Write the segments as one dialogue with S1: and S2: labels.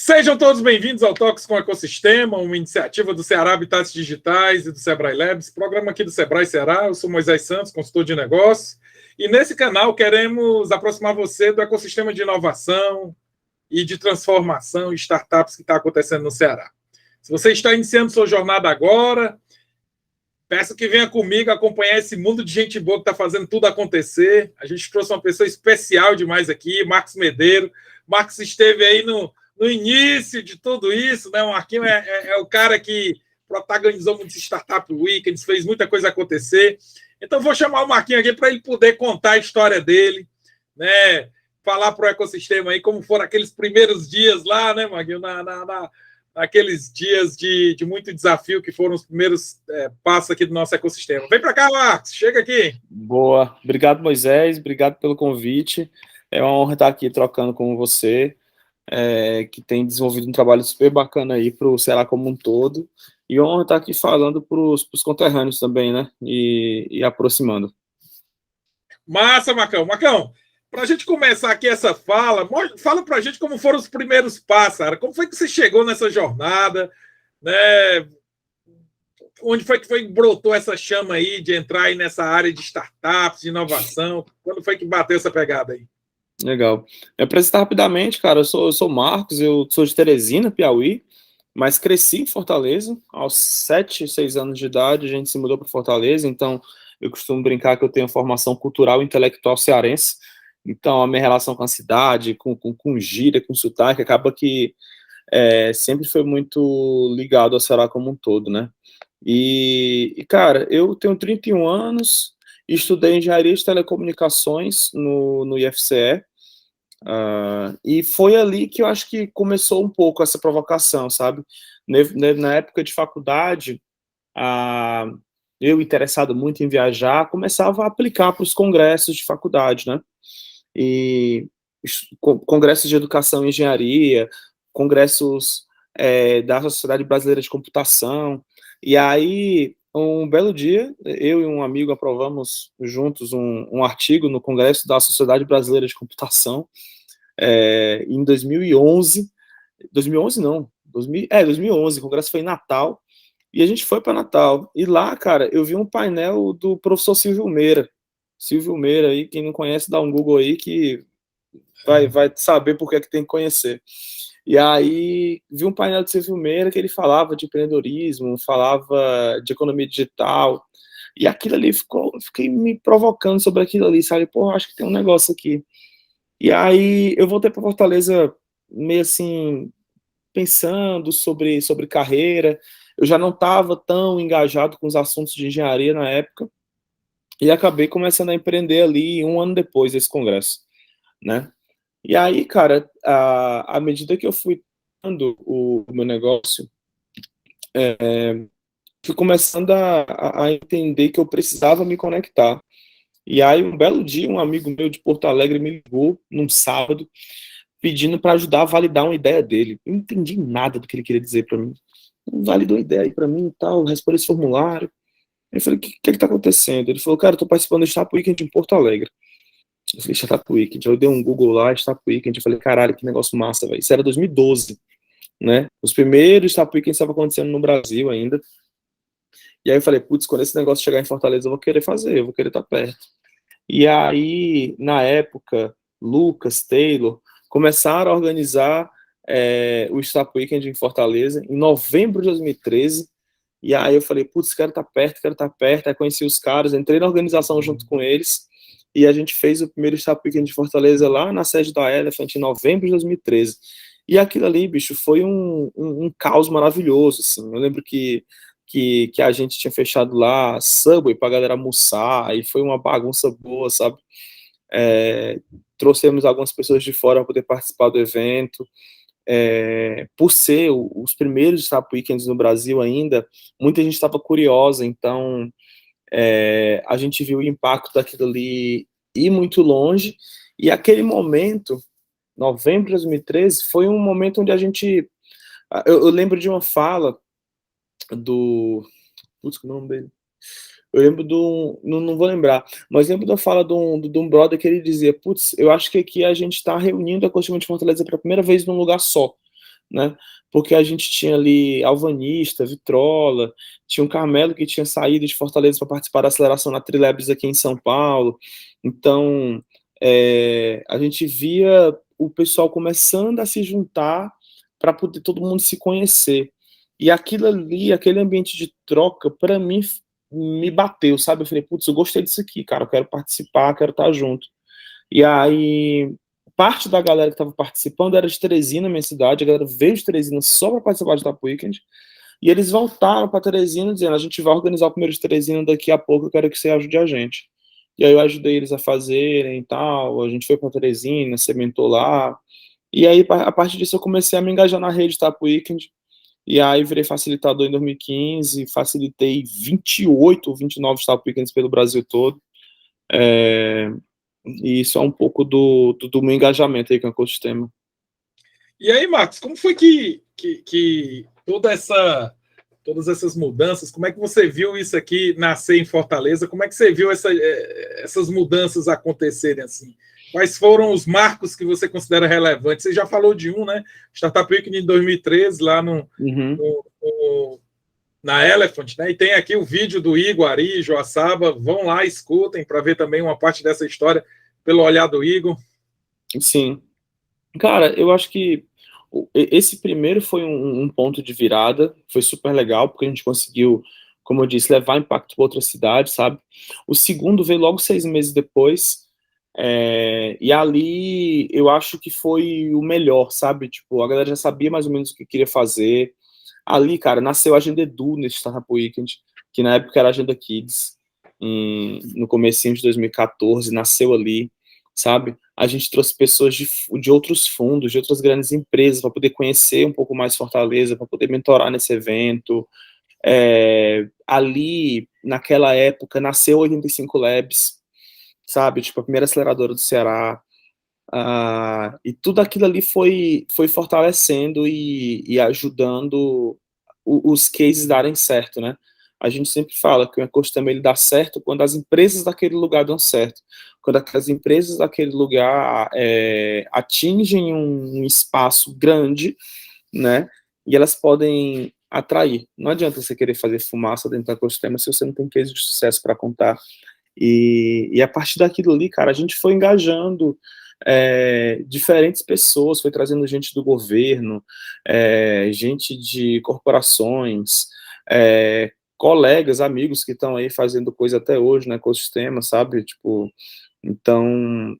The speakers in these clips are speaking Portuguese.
S1: Sejam todos bem-vindos ao Toques com o Ecossistema, uma iniciativa do Ceará Habitats Digitais e do Sebrae Labs, programa aqui do Sebrae Ceará. Eu sou Moisés Santos, consultor de negócios, e nesse canal queremos aproximar você do ecossistema de inovação e de transformação e startups que está acontecendo no Ceará. Se você está iniciando sua jornada agora, peço que venha comigo acompanhar esse mundo de gente boa que está fazendo tudo acontecer. A gente trouxe uma pessoa especial demais aqui, Marcos Medeiro. Marcos esteve aí no início de tudo isso, né? O Marquinho é o cara que protagonizou muitos Startup Weekends, fez muita coisa acontecer. Então, vou chamar o Marquinho aqui para ele poder contar a história dele, né? Falar para o ecossistema aí como foram aqueles primeiros dias lá, né, Marquinho? Naqueles dias de muito desafio que foram os primeiros passos aqui do nosso ecossistema. Vem para cá, Marcos, chega aqui.
S2: Boa, obrigado, Moisés, obrigado pelo convite. É uma honra estar aqui trocando com você. Que tem desenvolvido um trabalho super bacana aí para o Ceará como um todo, e honra estar aqui falando para os conterrâneos também, né, e aproximando.
S1: Massa, Macão. Macão, para a gente começar aqui essa fala para a gente como foram os primeiros passos, cara. Como foi que você chegou nessa jornada, né? Onde foi que brotou essa chama aí de entrar aí nessa área de startups, de inovação? Quando foi que bateu essa pegada aí?
S2: Legal. Me apresentar rapidamente, cara, eu sou Marcos, eu sou de Teresina, Piauí, mas cresci em Fortaleza. Aos 7, 6 anos de idade, a gente se mudou para Fortaleza, então eu costumo brincar que eu tenho formação cultural e intelectual cearense, então a minha relação com a cidade, com gíria, com sotaque, acaba que sempre foi muito ligado ao Ceará como um todo, né? E, cara, eu tenho 31 anos, estudei engenharia de telecomunicações no IFCE, e foi ali que eu acho que começou um pouco essa provocação, sabe? Na época de faculdade, eu interessado muito em viajar, começava a aplicar para os congressos de faculdade, né? E congressos de educação e engenharia, congressos da Sociedade Brasileira de Computação, e aí um belo dia, eu e um amigo aprovamos juntos um artigo no Congresso da Sociedade Brasileira de Computação, em 2011. 2011 não, 2011, o congresso foi em Natal, e a gente foi para Natal, e lá, cara, eu vi um painel do professor Silvio Meira. Silvio Meira aí, quem não conhece, dá um Google aí que vai saber por que é que tem que conhecer. E aí, vi um painel de Silvio Meira que ele falava de empreendedorismo, falava de economia digital, e aquilo ali fiquei me provocando sobre aquilo ali, sabe? Pô, acho que tem um negócio aqui. E aí, eu voltei para Fortaleza meio assim, pensando sobre carreira. Eu já não estava tão engajado com os assuntos de engenharia na época, e acabei começando a empreender ali 1 ano depois desse congresso, né? E aí, cara, à medida que eu fui dando o meu negócio, fui começando a entender que eu precisava me conectar. E aí, um belo dia, um amigo meu de Porto Alegre me ligou, num sábado, pedindo para ajudar a validar uma ideia dele. Eu não entendi nada do que ele queria dizer para mim. Validou a ideia aí para mim e tal, responde esse formulário. Eu falei, o que está acontecendo? Ele falou, cara, eu tô participando do Startup Weekend em Porto Alegre. Eu falei, Startup Weekend. Eu dei um Google lá, Startup Weekend. Eu falei, caralho, que negócio massa, velho. Isso era 2012, né? Os primeiros Startup Weekends estavam acontecendo no Brasil ainda. E aí eu falei, putz, quando esse negócio chegar em Fortaleza, eu vou querer fazer, eu vou querer estar perto. E aí, na época, Lucas, Taylor, começaram a organizar o Startup Weekend em Fortaleza, em novembro de 2013. E aí eu falei, putz, quero estar perto. Aí conheci os caras, entrei na organização junto com eles, e a gente fez o primeiro Startup Weekend de Fortaleza lá na sede da Elephant em novembro de 2013. E aquilo ali, bicho, foi um caos maravilhoso, assim. Eu lembro que a gente tinha fechado lá Subway pra galera almoçar, e foi uma bagunça boa, sabe? Trouxemos algumas pessoas de fora para poder participar do evento. Por ser os primeiros Startup Weekends no Brasil ainda, muita gente estava curiosa, então a gente viu o impacto daquilo ali ir muito longe, e aquele momento, novembro de 2013, foi um momento onde a gente... Eu lembro de uma fala do... Putz, que é o nome dele? Eu lembro não vou lembrar, mas lembro da fala de um brother que ele dizia, putz, eu acho que aqui a gente está reunindo a ecossistema de Fortaleza pela primeira vez num lugar só, né? Porque a gente tinha ali Alvanista, Vitrola, tinha um Carmelo que tinha saído de Fortaleza para participar da aceleração na Trilabs aqui em São Paulo. Então, a gente via o pessoal começando a se juntar para poder todo mundo se conhecer. E aquilo ali, aquele ambiente de troca, para mim, me bateu, sabe? Eu falei, putz, eu gostei disso aqui, cara, eu quero participar, quero estar junto. E aí, parte da galera que estava participando era de Teresina, minha cidade, a galera veio de Teresina só para participar de Tap Weekend, e eles voltaram para Teresina dizendo, a gente vai organizar o primeiro de Teresina daqui a pouco, eu quero que você ajude a gente. E aí eu ajudei eles a fazerem e tal, a gente foi para Teresina, sementou lá, e aí a partir disso eu comecei a me engajar na rede Tap Weekend, e aí virei facilitador em 2015, facilitei 28, 29 Tap Weekends pelo Brasil todo, é, e isso é um pouco do meu engajamento aí com o ecossistema.
S1: E aí, Marcos, como foi que todas essas mudanças, como é que você viu isso aqui nascer em Fortaleza? Como é que você viu essas mudanças acontecerem assim? Quais foram os marcos que você considera relevantes? Você já falou de um, né? Startup Week em 2013, lá
S2: Uhum.
S1: na Elephant, né? E tem aqui o vídeo do Igor Ari, Joaçaba. Vão lá, escutem para ver também uma parte dessa história pelo olhar do Igor.
S2: Sim. Cara, eu acho que esse primeiro foi um ponto de virada, foi super legal, porque a gente conseguiu, como eu disse, levar impacto para outra cidade, sabe? O segundo veio logo 6 meses depois, e ali eu acho que foi o melhor, sabe? Tipo, a galera já sabia mais ou menos o que queria fazer. Ali, cara, nasceu a Agenda Edu nesse Startup Weekend, que na época era a Agenda Kids, no comecinho de 2014, nasceu ali, sabe? A gente trouxe pessoas de outros fundos, de outras grandes empresas, para poder conhecer um pouco mais Fortaleza, para poder mentorar nesse evento. Ali, naquela época, nasceu 85 Labs, sabe? Tipo, a primeira aceleradora do Ceará. E tudo aquilo ali foi fortalecendo e ajudando os cases darem certo, né? A gente sempre fala que o ecossistema ele dá certo quando as empresas daquele lugar dão certo. Quando as empresas daquele lugar atingem um espaço grande, né? E elas podem atrair. Não adianta você querer fazer fumaça dentro do ecossistema se você não tem case de sucesso para contar. E a partir daquilo ali, cara, a gente foi engajando diferentes pessoas, foi trazendo gente do governo, gente de corporações, colegas, amigos que estão aí fazendo coisa até hoje no ecossistema, sabe? Tipo, então,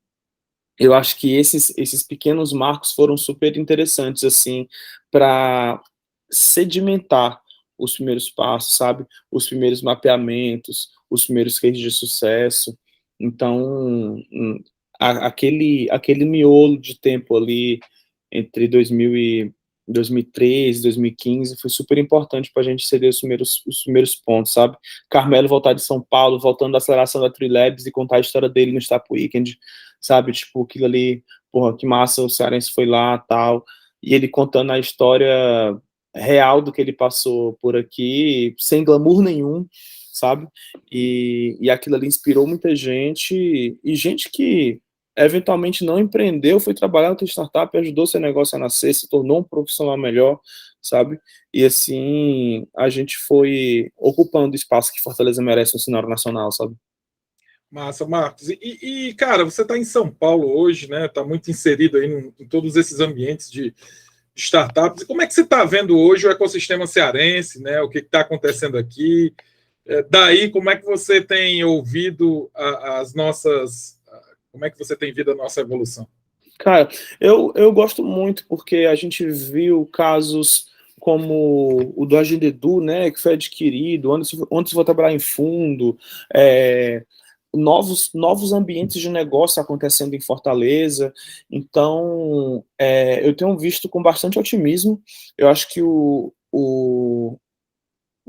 S2: eu acho que esses pequenos marcos foram super interessantes, assim, para sedimentar os primeiros passos, sabe? Os primeiros mapeamentos, os primeiros cases de sucesso. Então, aquele miolo de tempo ali entre 2013 e 2015 foi super importante para a gente ceder os primeiros pontos, sabe? Carmelo voltar de São Paulo, voltando da aceleração da Trilabs e contar a história dele no Startup Weekend, sabe? Tipo, aquilo ali, porra, que massa, o cearense foi lá, tal, e ele contando a história real do que ele passou por aqui, sem glamour nenhum, sabe? E aquilo ali inspirou muita gente, e gente que eventualmente não empreendeu, foi trabalhar na startup, ajudou seu negócio a nascer, se tornou um profissional melhor, sabe? E assim, a gente foi ocupando o espaço que Fortaleza merece no cenário nacional, sabe?
S1: Massa, Marcos. Cara, você está em São Paulo hoje, né? Está muito inserido aí em todos esses ambientes de startups. E como é que você está vendo hoje o ecossistema cearense, né? O que está acontecendo aqui? Daí, como é que você tem ouvido as nossas. Como é que você tem visto a nossa evolução?
S2: Cara, eu gosto muito porque a gente viu casos como o do Agendedu, né, que foi adquirido, onde se vai trabalhar em fundo, novos ambientes de negócio acontecendo em Fortaleza. Então, eu tenho visto com bastante otimismo. Eu acho que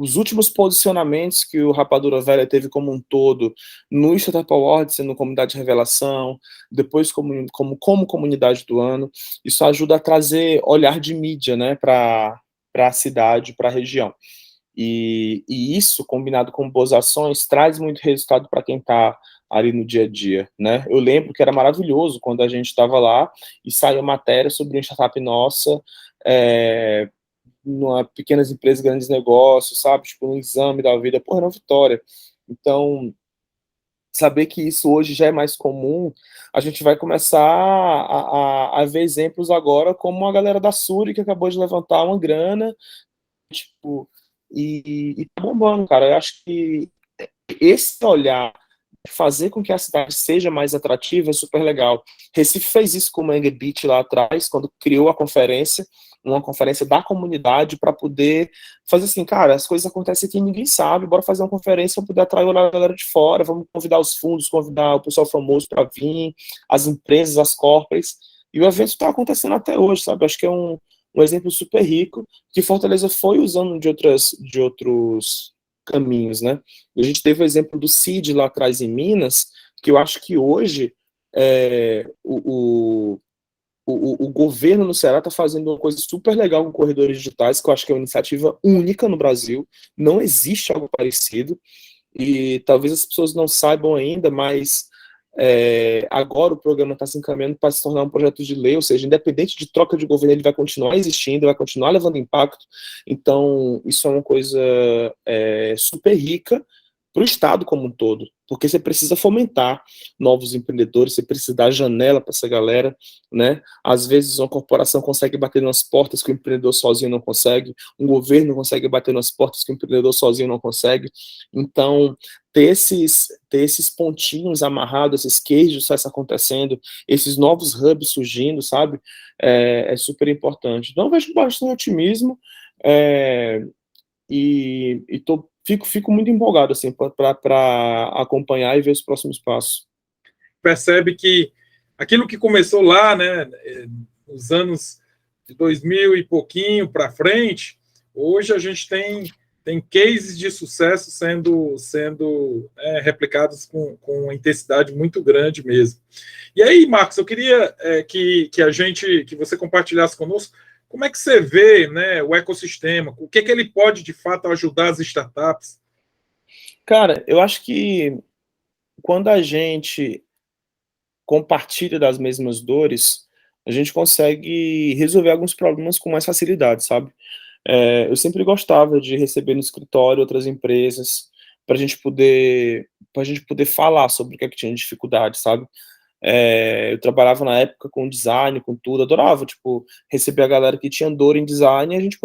S2: os últimos posicionamentos que o Rapadura Velha teve como um todo no Startup Awards, sendo comunidade de revelação, depois como comunidade do ano, isso ajuda a trazer olhar de mídia, né, para a cidade, para a região. E isso, combinado com boas ações, traz muito resultado para quem está ali no dia a dia, né? Eu lembro que era maravilhoso quando a gente estava lá e saiu matéria sobre uma startup nossa numa pequenas empresas, grandes negócios, sabe? Tipo, um exame da vida, porra, não, Vitória. Então, saber que isso hoje já é mais comum, a gente vai começar a ver exemplos agora, como a galera da Suri, que acabou de levantar uma grana, tipo, e tá bombando, cara. Eu acho que esse olhar, fazer com que a cidade seja mais atrativa é super legal. Recife fez isso com o Mangue Beach lá atrás, quando criou a conferência, uma conferência da comunidade para poder fazer assim, cara, as coisas acontecem aqui e ninguém sabe, bora fazer uma conferência para poder atrair a galera de fora, vamos convidar os fundos, convidar o pessoal famoso para vir, as empresas, as corporates, e o evento está acontecendo até hoje, sabe? Acho que é um exemplo super rico que Fortaleza foi usando de outros caminhos, né? A gente teve o exemplo do CID lá atrás em Minas, que eu acho que hoje o governo no Ceará está fazendo uma coisa super legal com corredores digitais, que eu acho que é uma iniciativa única no Brasil, não existe algo parecido, e talvez as pessoas não saibam ainda, mas agora o programa está se encaminhando para se tornar um projeto de lei, ou seja, independente de troca de governo, ele vai continuar existindo, vai continuar levando impacto. Então, isso é uma coisa super rica para o Estado como um todo, porque você precisa fomentar novos empreendedores, você precisa dar janela para essa galera, né? Às vezes uma corporação consegue bater nas portas que o empreendedor sozinho não consegue, um governo consegue bater nas portas que o empreendedor sozinho não consegue. Então, ter esses pontinhos amarrados, esses queijos acontecendo, esses novos hubs surgindo, sabe? É super importante. Então, eu vejo bastante otimismo, fico muito empolgado assim, para acompanhar e ver os próximos passos.
S1: Percebe que aquilo que começou lá, né, nos anos de 2000 e pouquinho para frente, hoje a gente tem cases de sucesso sendo replicados com uma intensidade muito grande mesmo. E aí, Marcos, eu queria que você compartilhasse conosco como é que você vê, né, o ecossistema, o que ele pode de fato ajudar as startups.
S2: Cara, eu acho que quando a gente compartilha das mesmas dores, a gente consegue resolver alguns problemas com mais facilidade, sabe? Eu sempre gostava de receber no escritório outras empresas para a gente poder falar sobre o que é que tinha de dificuldade, sabe? Eu trabalhava na época com design, com tudo, adorava, tipo, receber a galera que tinha dor em design e a gente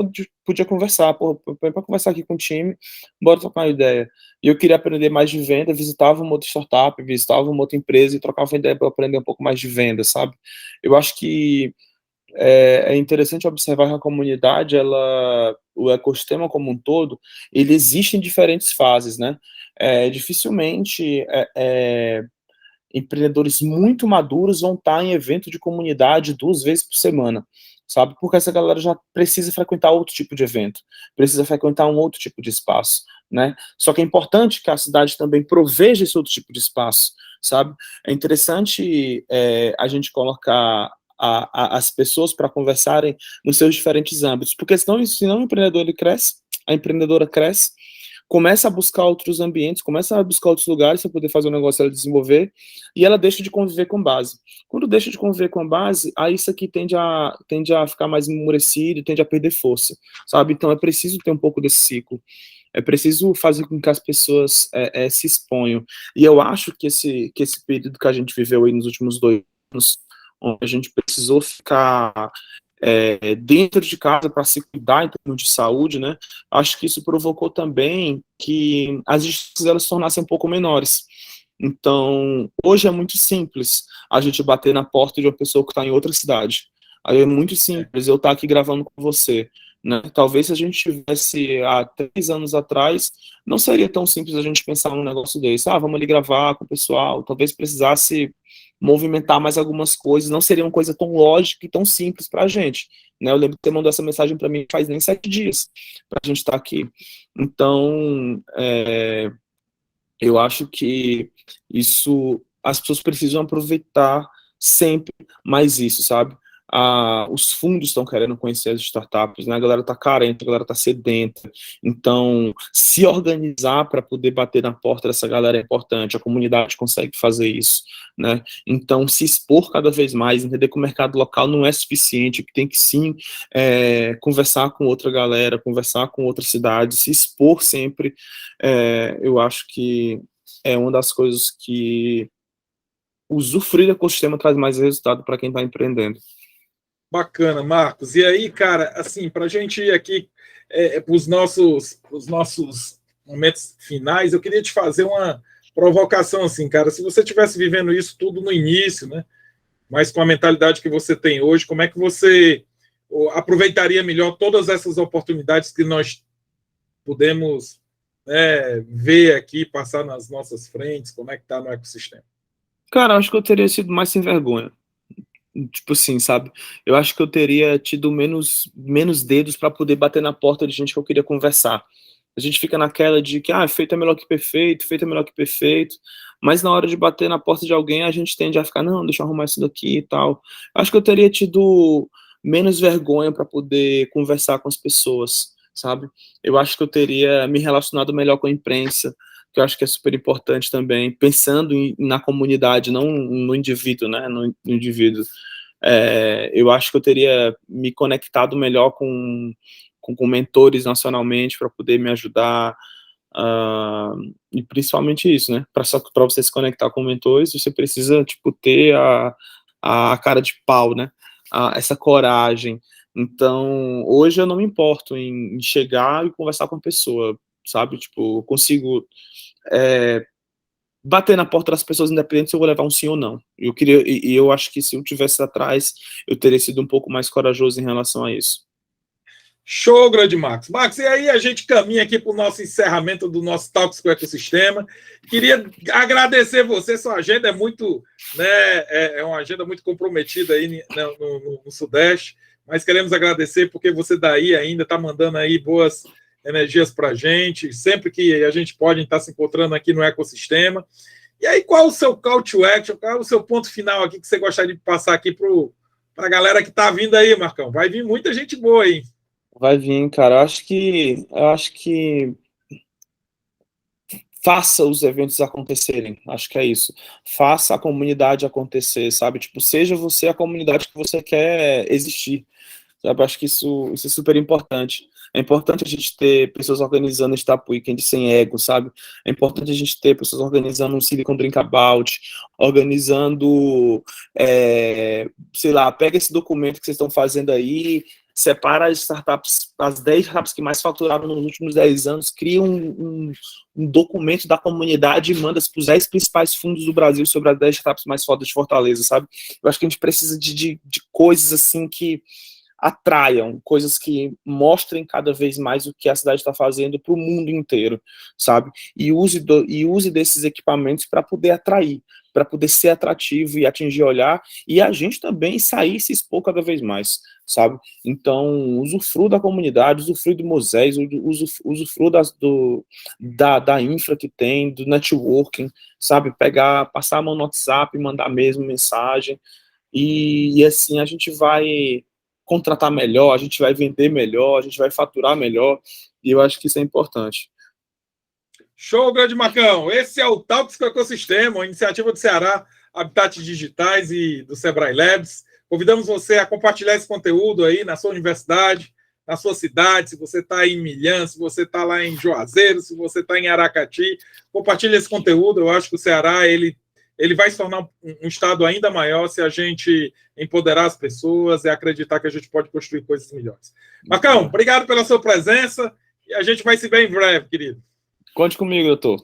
S2: podia conversar, pô, põe pra conversar aqui com o time, bora trocar uma ideia. E eu queria aprender mais de venda, visitava uma outra startup, visitava uma outra empresa e trocava uma ideia para aprender um pouco mais de venda, sabe? Eu acho que é interessante observar que a comunidade, o ecossistema como um todo, ele existe em diferentes fases, né? Dificilmente empreendedores muito maduros vão estar em evento de comunidade 2 vezes por semana, sabe? Porque essa galera já precisa frequentar outro tipo de evento, precisa frequentar um outro tipo de espaço, né? Só que é importante que a cidade também proveja esse outro tipo de espaço, sabe? É interessante a gente colocar as pessoas para conversarem nos seus diferentes âmbitos, porque senão o empreendedor ele cresce, a empreendedora cresce, começa a buscar outros ambientes, começa a buscar outros lugares para poder fazer o negócio ela desenvolver, e ela deixa de conviver com base. Quando deixa de conviver com base, aí isso aqui tende a ficar mais emurecido, tende a perder força, sabe? Então é preciso ter um pouco desse ciclo. É preciso fazer com que as pessoas se exponham. E eu acho que esse período que a gente viveu aí nos últimos 2 anos, onde a gente precisou ficar dentro de casa para se cuidar em termos de saúde, né? Acho que isso provocou também que as distâncias elas se tornassem um pouco menores. Então, hoje é muito simples a gente bater na porta de uma pessoa que está em outra cidade. Aí é muito simples eu estar aqui gravando com você. Né? Talvez se a gente tivesse há 3 anos atrás, não seria tão simples a gente pensar num negócio desse. Vamos ali gravar com o pessoal. Talvez precisasse movimentar mais algumas coisas. Não seria uma coisa tão lógica e tão simples para a gente. Né? Eu lembro que você mandou essa mensagem para mim faz nem 7 dias para a gente estar aqui. Então, eu acho que as pessoas precisam aproveitar sempre mais isso, sabe? os fundos estão querendo conhecer as startups, né? A galera está carente, a galera está sedenta. Então, se organizar para poder bater na porta dessa galera é importante, a comunidade consegue fazer isso, né? Então, se expor cada vez mais, entender que o mercado local não é suficiente, que tem que sim conversar com outra galera, conversar com outras cidades, se expor sempre, eu acho que é uma das coisas que usufruir do ecossistema traz mais resultado para quem está empreendendo.
S1: Bacana, Marcos. E aí, cara, assim, para a gente ir aqui para os nossos momentos finais, eu queria te fazer uma provocação, assim, cara. Se você estivesse vivendo isso tudo no início, né, mas com a mentalidade que você tem hoje, como é que você aproveitaria melhor todas essas oportunidades que nós podemos, né, ver aqui, passar nas nossas frentes, como é que está no ecossistema?
S2: Cara, acho que eu teria sido mais sem vergonha. Tipo assim, sabe? Eu acho que eu teria tido menos dedos para poder bater na porta de gente que eu queria conversar. A gente fica naquela de que, feito é melhor que perfeito, feito é melhor que perfeito, mas na hora de bater na porta de alguém, a gente tende a ficar, não, deixa eu arrumar isso daqui e tal. Acho que eu teria tido menos vergonha para poder conversar com as pessoas, sabe? Eu acho que eu teria me relacionado melhor com a imprensa, que eu acho que é super importante também, pensando na comunidade, não no indivíduo, né? No indivíduo. Eu acho que eu teria me conectado melhor com mentores nacionalmente para poder me ajudar, e principalmente isso, né? Para você se conectar com mentores, você precisa tipo ter a cara de pau, né? Essa coragem. Então, hoje eu não me importo em chegar e conversar com a pessoa, sabe? Tipo, eu consigo bater na porta das pessoas independente se eu vou levar um sim ou não. Eu acho que se eu tivesse atrás, eu teria sido um pouco mais corajoso em relação a isso.
S1: Show, grande Marcos. Marcos, e aí a gente caminha aqui para o nosso encerramento do nosso Talks com o Ecossistema. Queria agradecer você, sua agenda é muito, né, é uma agenda muito comprometida aí no Sudeste, mas queremos agradecer porque você daí ainda está mandando aí boas energias para a gente, sempre que a gente pode estar se encontrando aqui no ecossistema. E aí, qual o seu call to action, qual é o seu ponto final aqui que você gostaria de passar aqui para a galera que está vindo aí, Marcão? Vai vir muita gente boa aí.
S2: Vai vir, cara. Eu acho que faça os eventos acontecerem. Acho que é isso. Faça a comunidade acontecer, sabe? Tipo, seja você a comunidade que você quer existir. Sabe? Acho que isso é super importante. É importante a gente ter pessoas organizando Startup Weekend sem ego, sabe? É importante a gente ter pessoas organizando um Silicon Drinkabout, organizando, sei lá, pega esse documento que vocês estão fazendo aí, separa as startups, as 10 startups que mais faturaram nos últimos 10 anos, cria um documento da comunidade e manda para os 10 principais fundos do Brasil sobre as 10 startups mais fodas de Fortaleza, sabe? Eu acho que a gente precisa de coisas assim que atraiam, coisas que mostrem cada vez mais o que a cidade está fazendo para o mundo inteiro, sabe? E use desses equipamentos para poder atrair, para poder ser atrativo e atingir olhar, e a gente também sair e se expor cada vez mais, sabe? Então, usufrua da comunidade, usufrua do Moisés, usufrua da infra que tem, do networking, sabe? Passar a mão no WhatsApp, mandar mesmo mensagem, e assim a gente vai contratar melhor, a gente vai vender melhor, a gente vai faturar melhor, e eu acho que isso é importante.
S1: Show, grande Marcão. Esse é o Talks com o Ecossistema, uma iniciativa do Ceará, Habitats Digitais e do Sebrae Labs. Convidamos você a compartilhar esse conteúdo aí na sua universidade, na sua cidade, se você está em Milhã, se você está lá em Juazeiro, se você está em Aracati, compartilhe esse conteúdo. Eu acho que o Ceará, ele vai se tornar um estado ainda maior se a gente empoderar as pessoas e acreditar que a gente pode construir coisas melhores. Marcão, obrigado pela sua presença e a gente vai se ver em breve, querido.
S2: Conte comigo, doutor.